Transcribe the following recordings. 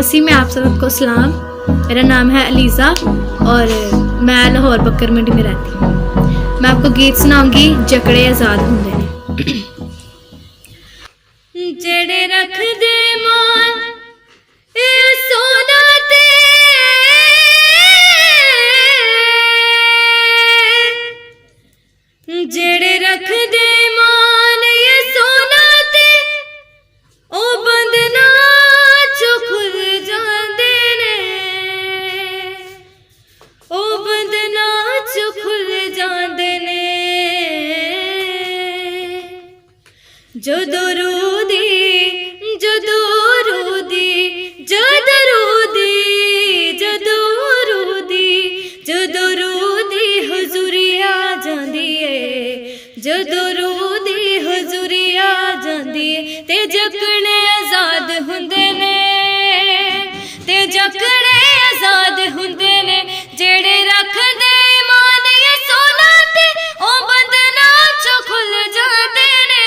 सी में आप सबको सलाम। मेरा नाम है अलीज़ा और मैं लाहौर बकर मंडी में रहती हूँ। मैं आपको गीत सुनाऊंगी जकड़े आज़ाद होंदे ने। जेड़े रख दे मान ए सोना ते जेड़े रख दे मान ये सोना ते ओ बंदना चो खुल जांदे ने, ओ बंदना चो खुल जांदे ने। जदों रूदी जदों रूदी जदों रूदी जदों रूदी जदों रूदी हुजूरी आ जांदी है, जदों रूदी हुजूरी आ जांदी है। ते जकड़े आज़ाद हुंदे ने, ते जकड़े आज़ाद हुंदे ने। जेड़े रखदे मान ये सोना ते ओ बंदना चो खुल जांदे ने,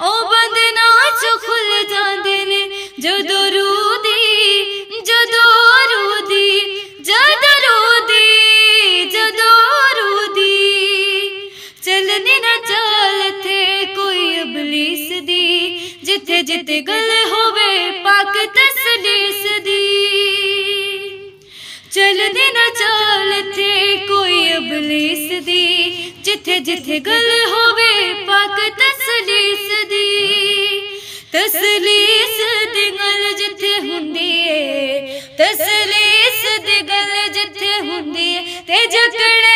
ओ बंदना चो खुल जांदे ने। जदों रूदी जदों रूदी जदों रूदी जदों रूदी चलनी ना चाल थे कोई इबलीस दी, जिथे जिथे गल होवे पाक तसलीस दी। चलनी ना चाल थे कोई इबलीस दी, जिथे जिथे गल होवे पाक तसलीस दी। तसलीस दी गल जिथे हुंदी है, तसलीस दी गल जिथे हुंदी है। ते जकड़े